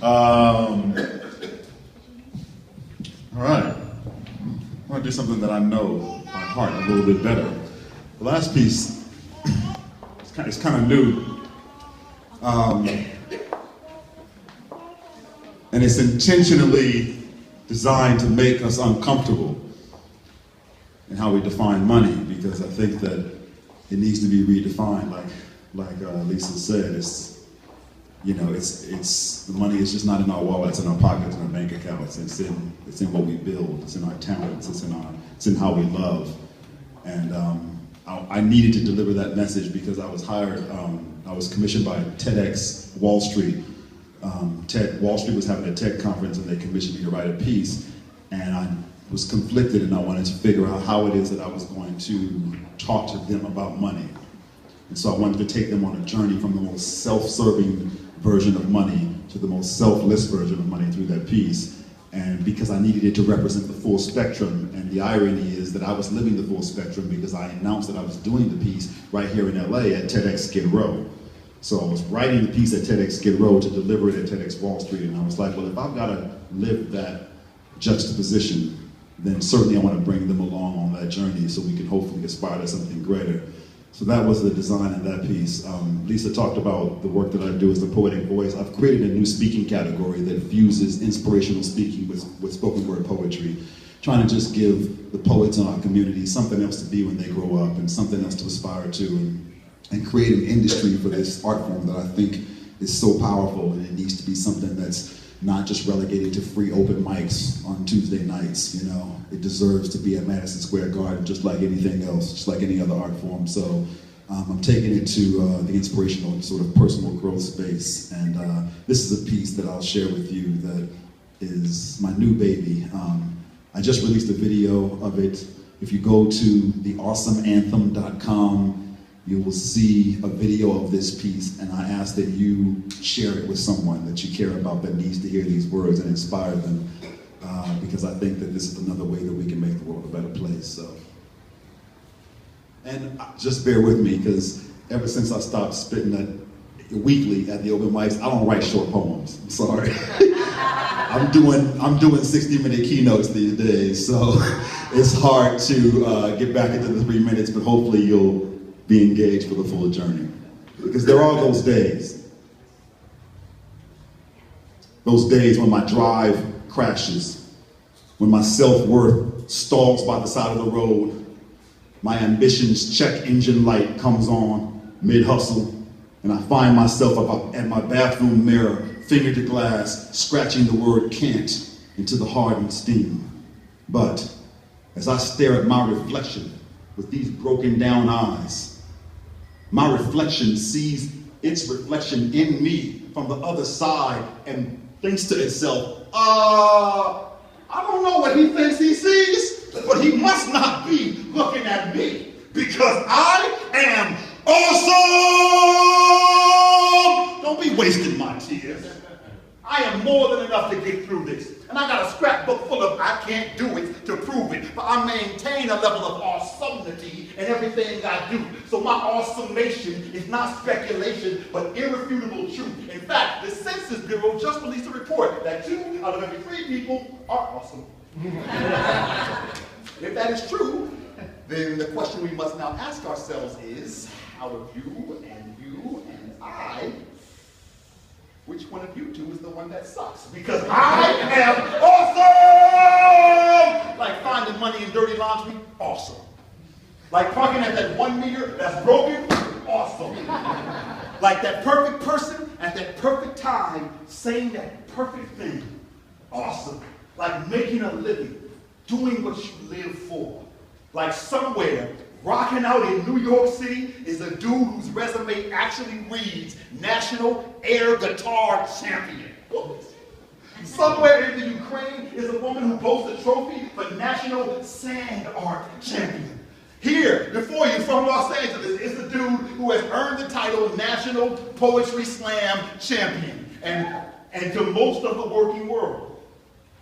All right. I want to do something that I know by heart a little bit better. The last piece, it's kind of new. And it's intentionally designed to make us uncomfortable in how we define money, because I think that it needs to be redefined. Like Lisa said, it's the money is just not in our wallets, in our pockets, in our bank accounts. It's in what we build. It's in our talents. It's in how we love. And I needed to deliver that message because I was hired. I was commissioned by TEDx Wall Street. Wall Street was having a tech conference, and they commissioned me to write a piece. And I was conflicted, and I wanted to figure out how it is that I was going to talk to them about money. And so I wanted to take them on a journey from the most self-serving version of money to the most selfless version of money through that piece. And because I needed it to represent the full spectrum, and the irony is that I was living the full spectrum because I announced that I was doing the piece right here in LA at TEDx Skid Row. So I was writing the piece at TEDx Skid Row to deliver it at TEDx Wall Street, and I was like, well, if I've got to live that juxtaposition, then certainly I want to bring them along on that journey so we can hopefully aspire to something greater. So that was the design of that piece. Lisa talked about the work that I do as the poetic voice. I've created a new speaking category that fuses inspirational speaking with spoken word poetry, trying to just give the poets in our community something else to be when they grow up and something else to aspire to, and create an industry for this art form that I think is so powerful, and it needs to be something that's not just relegated to free open mics on Tuesday nights. It deserves to be at Madison Square Garden just like anything else, just like any other art form. So I'm taking it to the inspirational sort of personal growth space. And this is a piece that I'll share with you that is my new baby. I just released a video of it. If you go to theawesomeanthem.com, you will see a video of this piece, and I ask that you share it with someone that you care about that needs to hear these words and inspire them, because I think that this is another way that we can make the world a better place. So, and just bear with me, because ever since I stopped spitting that weekly at the open mics, I don't write short poems. I'm sorry. I'm doing 60-minute keynotes these days, so it's hard to get back into the 3 minutes, but hopefully you'll be engaged for the full journey. Because there are those days when my drive crashes, when my self-worth stalls by the side of the road, my ambition's check engine light comes on mid-hustle, and I find myself at my bathroom mirror, finger to glass, scratching the word can't into the hardened steam. But as I stare at my reflection with these broken down eyes, my reflection sees its reflection in me from the other side and thinks to itself, I don't know what he thinks he sees, but he must not be looking at me, because I am awesome! Don't be wasting my tears. I am more than enough to get through this. And I got a scrapbook full of I can't do it to prove it. But I maintain a level of awesomeness in everything I do. So my awesomation is not speculation, but irrefutable truth. In fact, the Census Bureau just released a report that 2 out of every 3 people are awesome. If that is true, then the question we must now ask ourselves is, out of you and I, which one of you two is the one that sucks? Because I am awesome! Like finding money in dirty laundry, awesome. Like parking at that 1 meter that's broken, awesome. Like that perfect person at that perfect time saying that perfect thing, awesome. Like making a living, doing what you live for. Like somewhere, rocking out in New York City is a dude whose resume actually reads National Air Guitar Champion. Somewhere in the Ukraine is a woman who boasts a trophy for National Sand Art Champion. Here, before you from Los Angeles, is the dude who has earned the title National Poetry Slam Champion. And to most of the working world,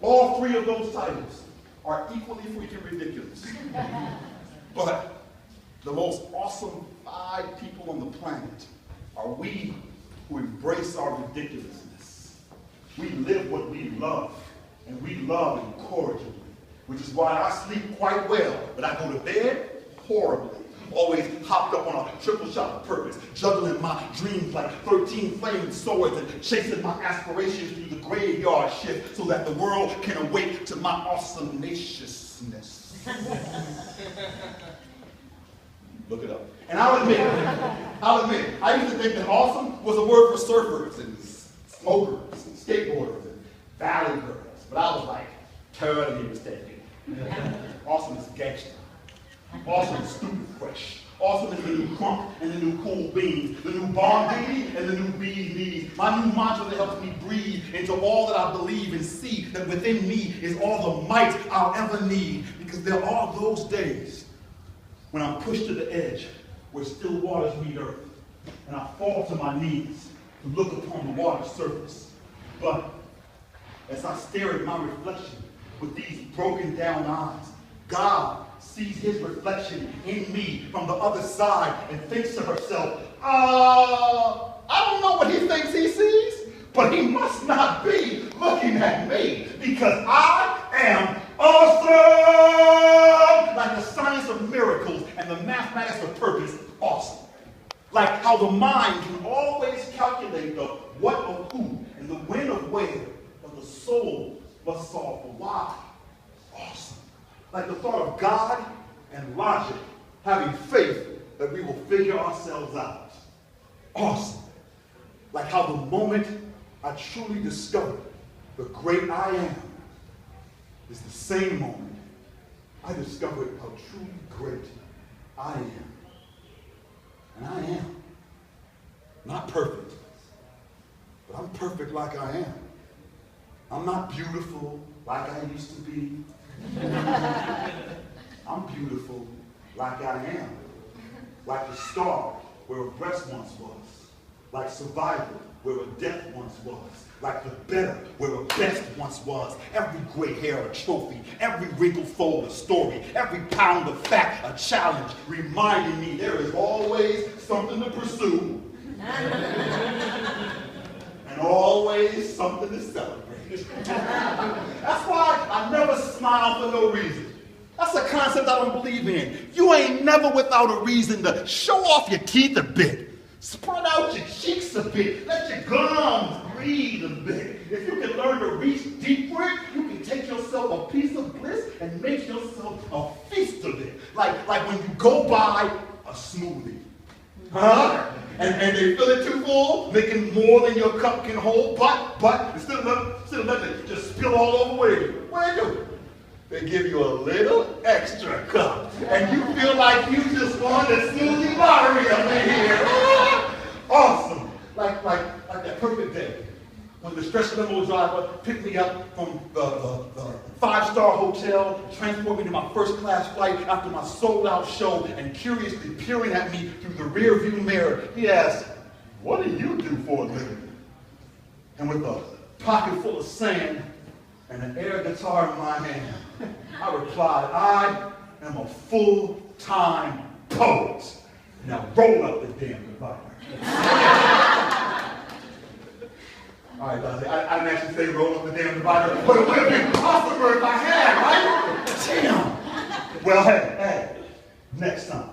all 3 of those titles are equally freaking ridiculous. But the most awesome 5 people on the planet are we who embrace our ridiculousness. We live what we love, and we love incorrigibly, which is why I sleep quite well, but I go to bed horribly. Always hopped up on a triple shot of purpose, juggling my dreams like 13 flaming swords and chasing my aspirations through the graveyard shift so that the world can awake to my awesomenaciousness. Look it up. And I'll admit, I used to think that awesome was a word for surfers and smokers and skateboarders and valley girls, but I was like, totally mistaken. Awesome is gangster. Awesome is stupid fresh. Awesome is the new crunk and the new cool beans, the new Bondi and the new bee's knees. My new mantra that helps me breathe into all that I believe and see that within me is all the might I'll ever need. Because there are those days when I'm pushed to the edge where still waters meet earth, and I fall to my knees to look upon the water's surface. But as I stare at my reflection with these broken down eyes, God sees his reflection in me from the other side and thinks to herself, I don't know what he thinks he sees, but he must not be looking at me because I am awesome! Like the science of miracles and the mathematics of purpose, awesome. Like how the mind can always calculate the what of who and the when of where, but the soul must solve the why. Awesome. Like the thought of God and logic having faith that we will figure ourselves out. Awesome. Like how the moment I truly discovered the great I am is the same moment I discovered how truly great I am. And I am. Not perfect, but I'm perfect like I am. I'm not beautiful like I used to be. I'm beautiful like I am. Like the star where a breast once was. Like survival where a death once was. Like the better where a best once was. Every gray hair a trophy. Every wrinkled fold a story. Every pound of fat a challenge. Reminding me there is always something to pursue. And always something to celebrate. That's why I never smile for no reason. That's a concept I don't believe in. You ain't never without a reason to show off your teeth a bit. Spread out your cheeks a bit. Let your gums breathe a bit. If you can learn to reach deep for it, you can take yourself a piece of bliss and make yourself a feast of it. Like when you go buy a smoothie. Huh? And they fill it too full, making more than your cup can hold, but instead of letting it just spill all over where you, what do they do? They give you a little extra cup. And you feel like you just won the smoothie lottery up in here. Awesome. Like that perfect day when the stretch limo driver picked me up from the five-star hotel, transport me to my first-class flight after my sold-out show, and curiously peering at me through the rear-view mirror, he asked, "What do you do for a living?" And with a pocket full of sand and an air guitar in my hand, I replied, "I am a full-time poet. Now roll up the damn divider." All right, Dante, I didn't actually say roll up the damn divider, but it would have been awesomer if I had, right? Damn. Well, hey, next time.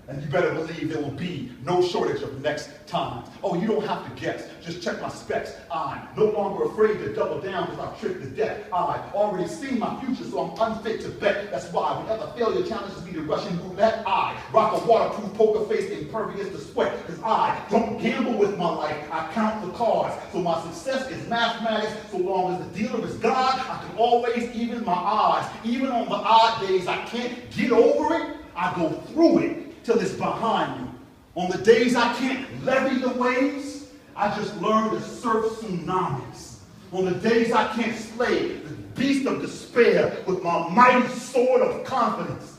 And you better believe there will be no shortage of next times. Oh, you don't have to guess. Just check my specs. I'm no longer afraid to double down because I've tricked the deck. I've already seen my future, so I'm unfit to bet. That's why whenever failure challenges me to Russian roulette, I rock a waterproof poker face impervious to sweat. Because I don't gamble with my life. I count the cards. So my success is mathematics. So long as the dealer is God, I can always even my odds. Even on the odd days I can't get over it, I go through it till it's behind me. On the days I can't levy the waves, I just learn to surf tsunamis. On the days I can't slay the beast of despair with my mighty sword of confidence,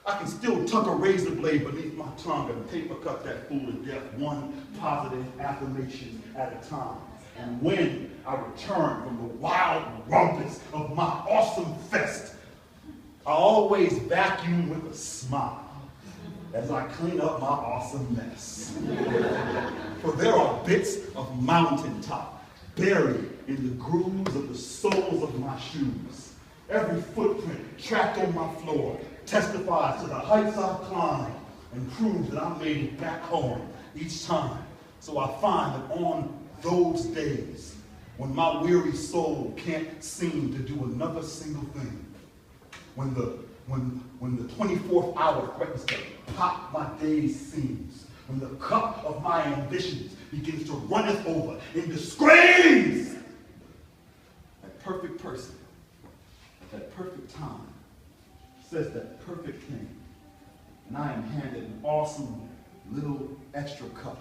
I can still tuck a razor blade beneath my tongue and paper cut that fool to death, one positive affirmation at a time. And when I return from the wild rumpus of my awesome fest, I always vacuum with a smile as I clean up my awesome mess. For there are bits of mountaintop buried in the grooves of the soles of my shoes. Every footprint tracked on my floor testifies to the heights I've climbed and proves that I made it back home each time. So I find that on those days, when my weary soul can't seem to do another single thing, when the 24th hour threatens to pop my day's seams, when the cup of my ambitions begins to runneth over into screams, that perfect person at that perfect time says that perfect thing, and I am handed an awesome little extra cup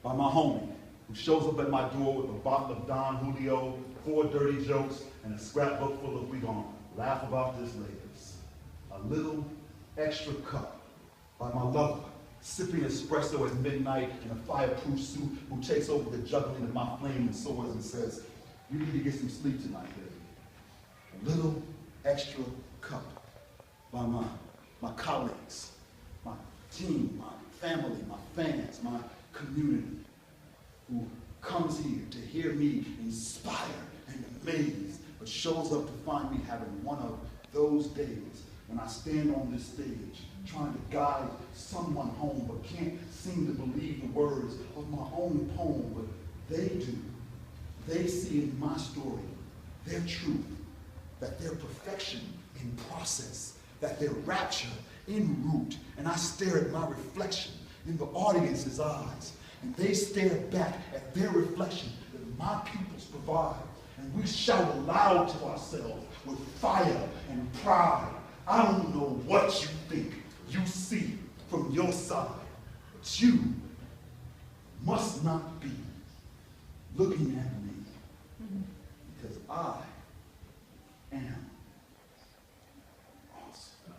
by my homie, who shows up at my door with a bottle of Don Julio, 4 dirty jokes, and a scrapbook full of "we gonna laugh about this later." A little extra cup by my lover, sipping espresso at midnight in a fireproof suit, who takes over the juggling of my flaming swords and says, "You need to get some sleep tonight, baby." A little extra cup by my colleagues, my team, my family, my fans, my community, who comes here to hear me inspired and amazed, but shows up to find me having one of those days when I stand on this stage trying to guide someone home but can't seem to believe the words of my own poem, but they do. They see in my story their truth, that their perfection in process, that their rapture in root, and I stare at my reflection in the audience's eyes, and they stare back at their reflection that my pupils provide, and we shout aloud to ourselves with fire and pride. I don't know what you think you see from your side, but you must not be looking at me, because I am awesome.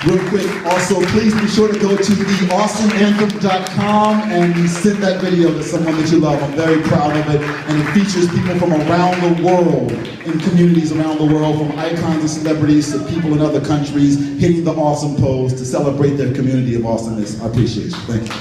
Real quick, also, please be sure to go to theawesomeanthem.com and send that video to someone that you love. I'm very proud of it, and it features people from around the world, in communities around the world, from icons and celebrities to people in other countries, hitting the awesome pose to celebrate their community of awesomeness. I appreciate you. Thank you.